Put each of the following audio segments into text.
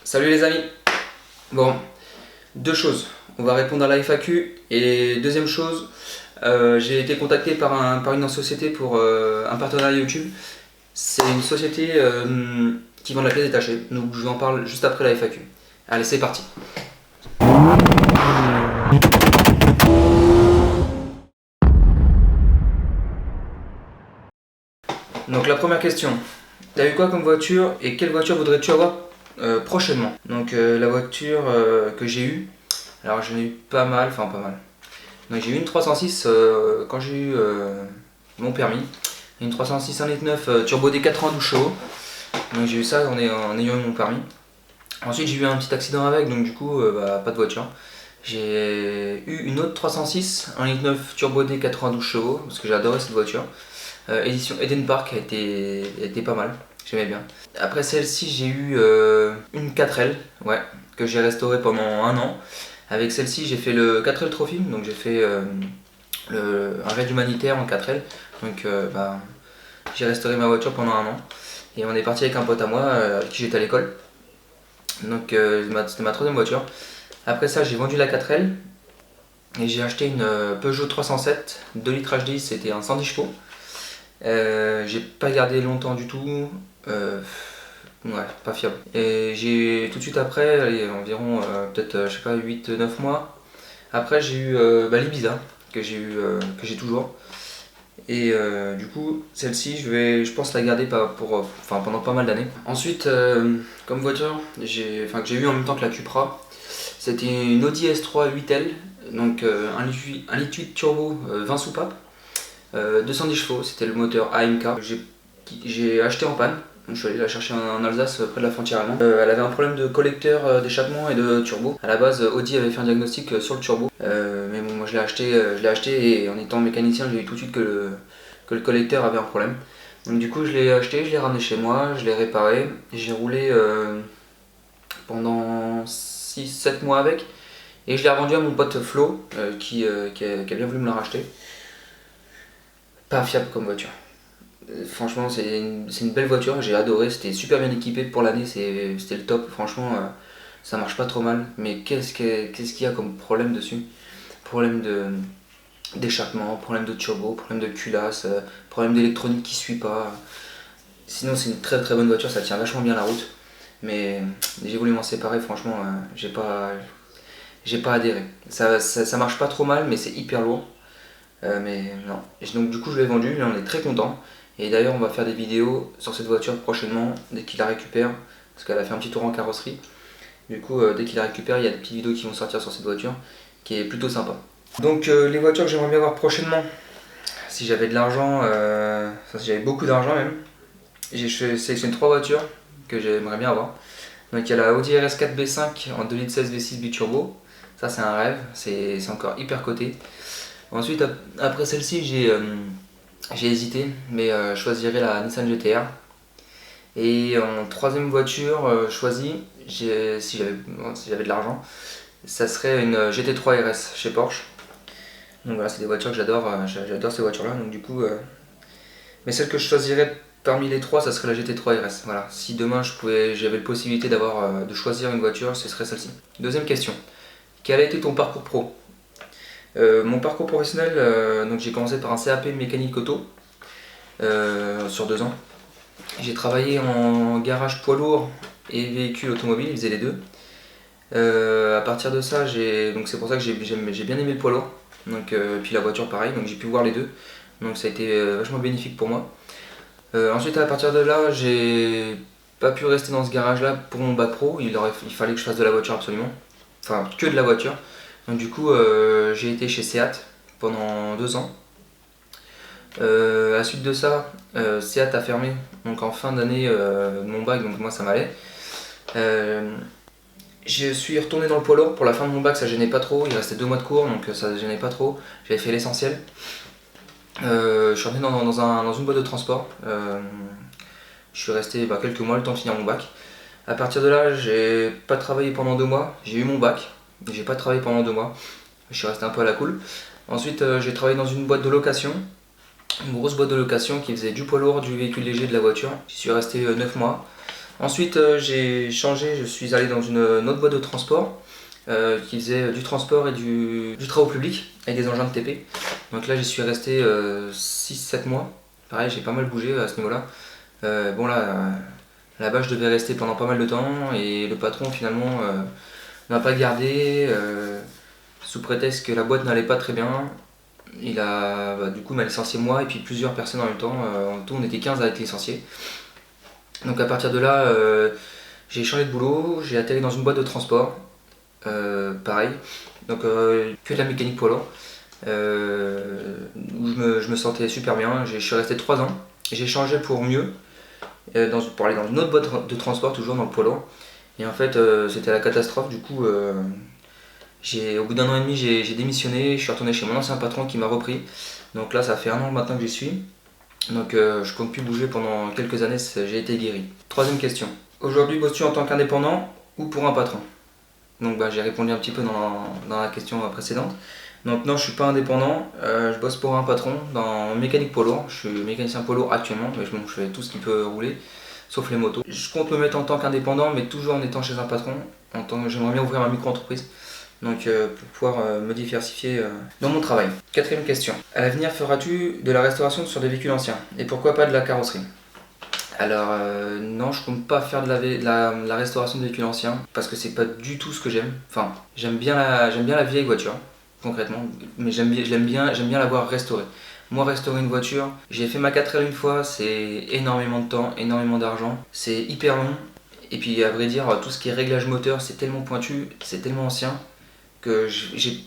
Salut les amis. Bon, deux choses. On va répondre à la FAQ. Et deuxième chose, j'ai été contacté par une société pour un partenariat YouTube. C'est une société qui vend de la pièce détachée. Donc je vous en parle juste après la FAQ. Allez, c'est parti. Donc la première question. T'as eu quoi comme voiture et quelle voiture voudrais-tu avoir prochainement? Donc la voiture que j'ai eue, alors j'en ai eu pas mal, enfin pas mal. Donc j'ai eu une 306 quand j'ai eu mon permis. Une 306 1.9 turbo D92 chevaux. Donc j'ai eu ça en ayant eu mon permis. Ensuite j'ai eu un petit accident avec, donc du coup pas de voiture. J'ai eu une autre 306 1.9 turbo D92 chevaux parce que j'ai adoré cette voiture. Édition Eden Park elle était pas mal, j'aimais bien. Après celle-ci j'ai eu une 4L, ouais, que j'ai restaurée pendant un an. Avec celle-ci j'ai fait le 4L Trophy, donc j'ai fait un raid humanitaire en 4L. Donc j'ai restauré ma voiture pendant un an. Et on est parti avec un pote à moi avec qui j'étais à l'école. Donc c'était ma troisième voiture. Après ça j'ai vendu la 4L et j'ai acheté une Peugeot 307 2 litres HDI, c'était un 110 chevaux. J'ai pas gardé longtemps du tout, ouais, pas fiable. Et j'ai tout de suite après, environ peut-être je sais pas 8-9 mois, après j'ai eu l'Ibiza que j'ai toujours. Et du coup celle-ci je pense la garder pendant pas mal d'années. Ensuite comme voiture que j'ai eu en même temps que la Cupra, c'était une Audi S3 8L, donc 1.8 turbo 20 soupapes. 210 chevaux, c'était le moteur AMK. J'ai acheté en panne, donc je suis allé la chercher en Alsace près de la frontière allemande. Elle avait un problème de collecteur d'échappement et de turbo. À la base, Audi avait fait un diagnostic sur le turbo, mais bon, moi je l'ai acheté et en étant mécanicien, j'ai vu tout de suite que le collecteur avait un problème. Donc du coup, je l'ai acheté, je l'ai ramené chez moi, je l'ai réparé. J'ai roulé pendant 6-7 mois avec et je l'ai revendu à mon pote Flo qui a bien voulu me la racheter. Pas fiable comme voiture. Franchement, c'est une belle voiture, j'ai adoré, c'était super bien équipé pour l'année, c'était le top. Franchement, ça marche pas trop mal. Mais qu'est-ce qu'il y a comme problème dessus? Problème d'échappement, problème de turbo, problème de culasse, problème d'électronique qui suit pas. Sinon, c'est une très très bonne voiture, ça tient vachement bien la route. Mais j'ai voulu m'en séparer, franchement, j'ai pas adhéré. Ça marche pas trop mal, mais c'est hyper lourd. Mais non. Et donc du coup je l'ai vendu, là on est très content. Et d'ailleurs on va faire des vidéos sur cette voiture prochainement dès qu'il la récupère, parce qu'elle a fait un petit tour en carrosserie. Du coup dès qu'il la récupère, il y a des petites vidéos qui vont sortir sur cette voiture qui est plutôt sympa. Donc les voitures que j'aimerais bien voir prochainement, si j'avais de l'argent, si j'avais beaucoup d'argent même, j'ai sélectionné 3 voitures que j'aimerais bien avoir. Donc il y a la Audi RS4 B5 en 2 litres 16 V6 biturbo, ça c'est un rêve, c'est encore hyper coté. Ensuite, après celle-ci, j'ai hésité, mais je choisirais la Nissan GT-R. Et en troisième voiture choisie, si j'avais de l'argent, ça serait une GT3 RS chez Porsche. Donc voilà, c'est des voitures que j'adore ces voitures-là. Donc du coup, mais celle que je choisirais parmi les trois, ça serait la GT3 RS. Voilà, si demain j'avais la possibilité de choisir une voiture, ce serait celle-ci. Deuxième question, quel a été ton parcours pro? Mon parcours professionnel, donc j'ai commencé par un CAP mécanique auto sur 2 ans. J'ai travaillé en garage poids lourd et véhicule automobile, ils faisaient les deux. À partir de ça, donc c'est pour ça que j'ai bien aimé le poids lourd. Donc, puis la voiture pareil, donc j'ai pu voir les deux. Donc ça a été vachement bénéfique pour moi. Ensuite à partir de là, j'ai pas pu rester dans ce garage là pour mon bac pro, il fallait que je fasse de la voiture absolument. Enfin que de la voiture. Donc du coup j'ai été chez Seat pendant 2 ans. À la suite de ça, Seat a fermé, donc en fin d'année de mon bac, donc moi ça m'allait. Je suis retourné dans le poids lourd pour la fin de mon bac, ça gênait pas trop, il restait 2 mois de cours donc ça gênait pas trop, j'avais fait l'essentiel. Je suis revenu dans une boîte de transport, je suis resté quelques mois le temps de finir mon bac. À partir de là, j'ai pas travaillé pendant 2 mois, j'ai eu mon bac, j'ai pas travaillé pendant 2 mois, je suis resté un peu à la cool. Ensuite, j'ai travaillé dans une boîte de location, une grosse boîte de location qui faisait du poids lourd, du véhicule léger, de la voiture. J'y suis resté 9 mois. Ensuite, j'ai changé, je suis allé dans une autre boîte de transport qui faisait du transport et du travaux public avec des engins de TP. Donc là, j'y suis resté 6-7 mois. Pareil, j'ai pas mal bougé à ce niveau-là. Bon là-bas, je devais rester pendant pas mal de temps et le patron finalement m'a pas gardé sous prétexte que la boîte n'allait pas très bien. Il a du coup m'a licencié moi et puis plusieurs personnes en même temps. En tout, on était 15 à être licenciés. Donc à partir de là, j'ai changé de boulot, j'ai atterri dans une boîte de transport, pareil, donc que de la mécanique poids lourd, où je me sentais super bien. Je suis resté 3 ans, j'ai changé pour mieux, pour aller dans une autre boîte de transport, toujours dans le poids lourd. Et en fait, c'était la catastrophe. Du coup, au bout d'un an et demi, j'ai démissionné, je suis retourné chez mon ancien patron qui m'a repris. Donc là, ça fait 1 an maintenant que j'y suis. Donc je compte plus bouger pendant quelques années, j'ai été guéri. Troisième question. Aujourd'hui, bosses-tu en tant qu'indépendant ou pour un patron? Donc j'ai répondu un petit peu dans la question précédente. Donc non, je suis pas indépendant, je bosse pour un patron dans mécanique poids lourd. Je suis mécanicien poids lourd actuellement, mais je fais tout ce qui peut rouler, sauf les motos. Je compte me mettre en tant qu'indépendant, mais toujours en étant chez un patron. J'aimerais bien ouvrir ma micro-entreprise. Donc pour pouvoir me diversifier dans mon travail. Quatrième question. À l'avenir, feras-tu de la restauration sur des véhicules anciens? Et pourquoi pas de la carrosserie? Alors non, je compte pas faire de la restauration de véhicules anciens parce que c'est pas du tout ce que j'aime. Enfin, j'aime bien la vieille voiture, concrètement, mais j'aime bien la voir restaurée. Moi, restaurer une voiture, j'ai fait ma 4L une fois, c'est énormément de temps, énormément d'argent, c'est hyper long. Et puis à vrai dire, tout ce qui est réglage moteur, c'est tellement pointu, c'est tellement ancien que j'ai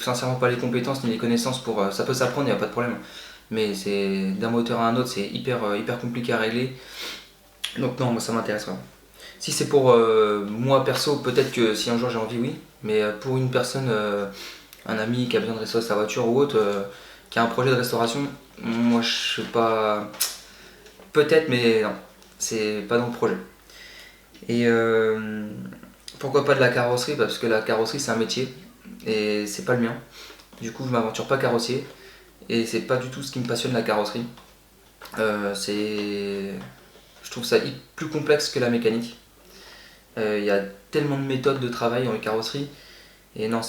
sincèrement pas les compétences ni les connaissances pour. Ça peut s'apprendre, il n'y a pas de problème. Mais c'est d'un moteur à un autre, c'est hyper compliqué à régler. Donc non, moi ça m'intéresse vraiment. Si c'est pour moi perso, peut-être que si un jour j'ai envie, oui. Mais pour une personne, un ami qui a besoin de restaurer sa voiture ou autre, qui a un projet de restauration, moi je sais pas. Peut-être, mais non, c'est pas dans le projet. Et pourquoi pas de la carrosserie? Parce que la carrosserie c'est un métier et c'est pas le mien. Du coup, je m'aventure pas carrossier et c'est pas du tout ce qui me passionne la carrosserie. Je trouve ça plus complexe que la mécanique. Il y a tellement de méthodes de travail en carrosserie et non,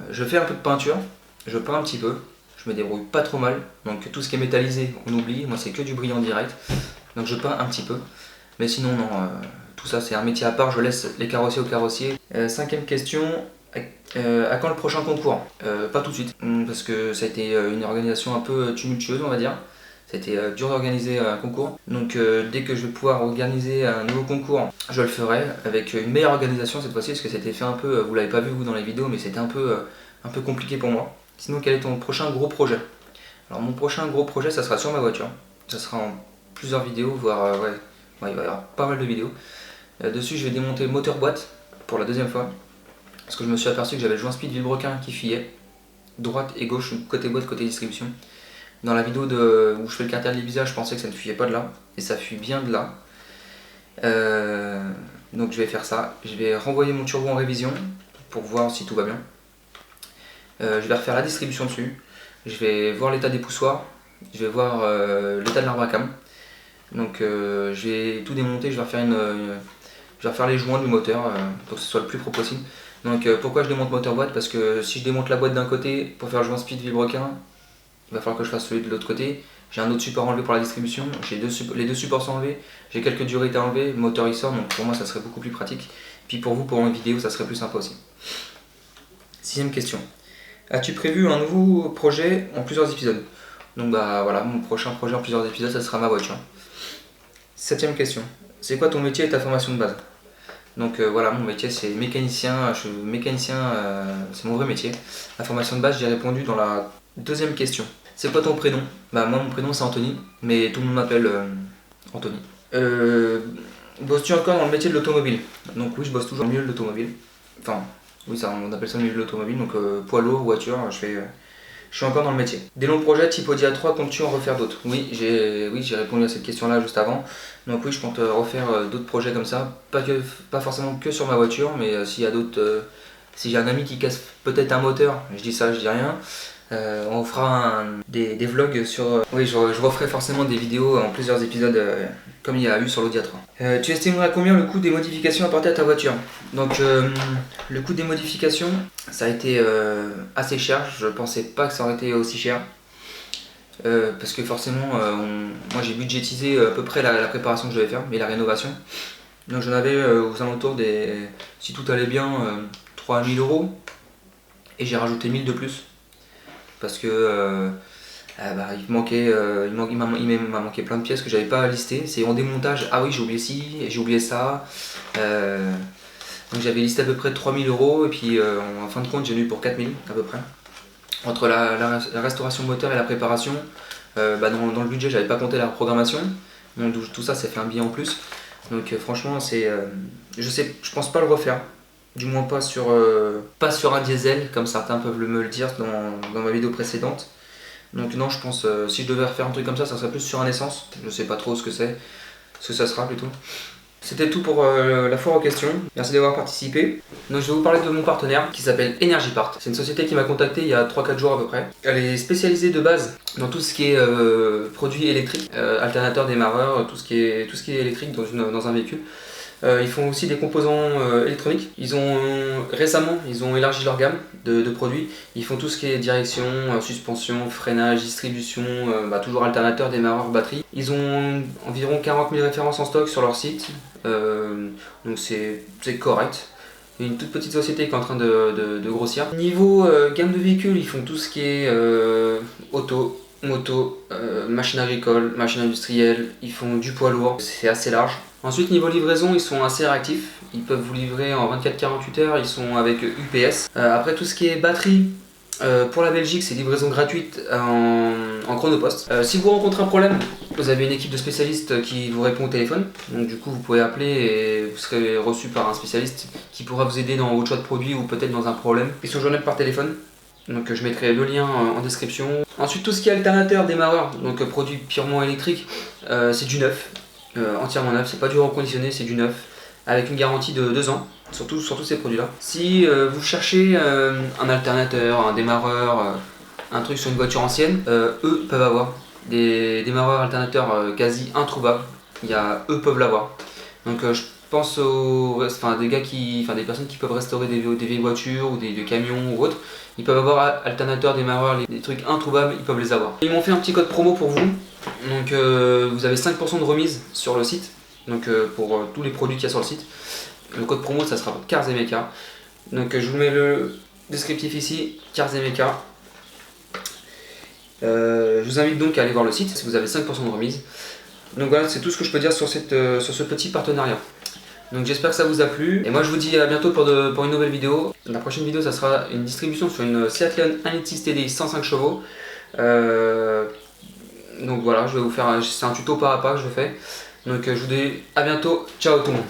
je fais un peu de peinture, je peins un petit peu, je me débrouille pas trop mal. Donc tout ce qui est métallisé, on oublie. Moi, c'est que du brillant direct. Donc je peins un petit peu, mais sinon non. Tout ça, c'est un métier à part, je laisse les carrossiers aux carrossiers. Cinquième question, à quand le prochain concours? Pas tout de suite, parce que ça a été une organisation un peu tumultueuse, on va dire. C'était dur d'organiser un concours. Donc dès que je vais pouvoir organiser un nouveau concours, je le ferai avec une meilleure organisation cette fois-ci, parce que c'était fait un peu, vous l'avez pas vu vous dans les vidéos, mais c'était un peu compliqué pour moi. Sinon, quel est ton prochain gros projet? Alors mon prochain gros projet, ça sera sur ma voiture. Ça sera en plusieurs vidéos, voire ouais, il va y avoir pas mal de vidéos. Dessus, je vais démonter le moteur boîte pour la deuxième fois. Parce que je me suis aperçu que j'avais le joint speed Villebrequin qui fuyait. Droite et gauche, côté boîte, côté distribution. Dans la vidéo où je fais le carter du visage, je pensais que ça ne fuyait pas de là. Et ça fuit bien de là. Donc je vais faire ça. Je vais renvoyer mon turbo en révision pour voir si tout va bien. Je vais refaire la distribution dessus. Je vais voir l'état des poussoirs. Je vais voir l'état de l'arbre à cam. Donc je vais tout démonter. Je vais refaire les joints du moteur pour que ce soit le plus propre possible. Donc pourquoi je démonte moteur boîte? Parce que si je démonte la boîte d'un côté pour faire le joint speed Villebrequin, il va falloir que je fasse celui de l'autre côté. J'ai un autre support enlevé pour la distribution, les deux supports sont enlevés, j'ai quelques durites à enlever, le moteur il sort, donc pour moi ça serait beaucoup plus pratique. Puis pour vous, pour une vidéo, ça serait plus sympa aussi. Sixième question. As-tu prévu un nouveau projet en plusieurs épisodes? Donc bah voilà, mon prochain projet en plusieurs épisodes, ça sera ma voiture. Septième question. C'est quoi ton métier et ta formation de base? Donc voilà, mon métier c'est mécanicien, je suis mécanicien, c'est mon vrai métier. La formation de base, j'ai répondu dans la deuxième question. C'est quoi ton prénom? Bah moi mon prénom c'est Anthony, mais tout le monde m'appelle Anthony. Bosses-tu encore dans le métier de l'automobile? Donc oui, je bosse toujours dans le milieu de l'automobile. Enfin, oui, ça, on appelle ça le milieu de l'automobile, donc poids lourd, voiture, je suis encore dans le métier. Des longs projets type Audi A3, comptes-tu en refaire d'autres? Oui, j'ai répondu à cette question-là juste avant. Donc oui, je compte refaire d'autres projets comme ça, pas forcément que sur ma voiture, mais s'il y a d'autres, si j'ai un ami qui casse peut-être un moteur, je dis ça, je dis rien. On fera des vlogs sur... oui, je referai forcément des vidéos en plusieurs épisodes comme il y a eu sur l'Audi A3. Tu estimerais combien le coût des modifications apportées à ta voiture? Donc le coût des modifications, ça a été assez cher. Je pensais pas que ça aurait été aussi cher. Parce que forcément, moi j'ai budgétisé à peu près la préparation que je devais faire, mais la rénovation. Donc j'en avais aux alentours des, si tout allait bien, 3000 €. Et j'ai rajouté 1000 de plus. Parce que il m'a manqué plein de pièces que j'avais pas listées. C'est en démontage, ah oui j'ai oublié ci, et j'ai oublié ça. Donc j'avais listé à peu près 3000 € et puis en fin de compte j'ai eu pour 4000 à peu près. Entre la restauration moteur et la préparation, dans le budget j'avais pas compté la programmation. Donc tout ça fait un billet en plus. Donc franchement je pense pas le refaire. Du moins pas sur un diesel comme certains peuvent me le dire dans ma vidéo précédente. Donc non, je pense si je devais refaire un truc comme ça serait plus sur un essence. Je sais pas trop ce que ça sera plutôt. C'était tout pour la foire aux questions. Merci d'avoir participé. Donc je vais vous parler de mon partenaire qui s'appelle EnergyPart. C'est une société qui m'a contacté il y a 3-4 jours à peu près. Elle est spécialisée de base dans tout ce qui est produits électriques, alternateurs, démarreurs, tout ce qui est électrique dans un véhicule. Ils font aussi des composants électroniques. Récemment, ils ont élargi leur gamme de produits. Ils font tout ce qui est direction, suspension, freinage, distribution, toujours alternateur, démarreur, batterie. Ils ont environ 40 000 références en stock sur leur site. Donc c'est correct. Il y a une toute petite société qui est en train de grossir. Niveau gamme de véhicules, ils font tout ce qui est auto, moto, machine agricole, machine industrielle. Ils font du poids lourd, c'est assez large. Ensuite, niveau livraison, ils sont assez réactifs. Ils peuvent vous livrer en 24-48 heures. Ils sont avec UPS. Après, tout ce qui est batterie, pour la Belgique, c'est livraison gratuite en chronopost. Si vous rencontrez un problème, vous avez une équipe de spécialistes qui vous répond au téléphone. Donc du coup, vous pouvez appeler et vous serez reçu par un spécialiste qui pourra vous aider dans votre choix de produit ou peut-être dans un problème. Ils sont joignables par téléphone. Donc je mettrai le lien en description. Ensuite, tout ce qui est alternateur, démarreur, donc produit purement électrique, c'est du neuf. Entièrement neuf, c'est pas du reconditionné, c'est du neuf, avec une garantie de 2 ans, sur tous ces produits-là. Si vous cherchez un alternateur, un démarreur, un truc sur une voiture ancienne, eux peuvent avoir des démarreurs alternateurs quasi introuvables. Eux peuvent l'avoir. Donc je pense des personnes qui peuvent restaurer des vieilles voitures ou des camions ou autres. Ils peuvent avoir alternateur, démarreur, des trucs introuvables, ils peuvent les avoir. Ils m'ont fait un petit code promo pour vous. Donc vous avez 5% de remise sur le site. Donc pour tous les produits qu'il y a sur le site. Le code promo ça sera CarsMK. Donc je vous mets le descriptif ici, CarsMK. Je vous invite donc à aller voir le site si vous avez 5% de remise. Donc voilà, c'est tout ce que je peux dire sur ce petit partenariat. Donc j'espère que ça vous a plu. Et moi je vous dis à bientôt pour une nouvelle vidéo. La prochaine vidéo ça sera une distribution sur une Seat Leon 1.6 TDI 105 chevaux. Donc voilà, je vais vous faire c'est un tuto pas à pas que je fais. Donc je vous dis à bientôt. Ciao tout le monde.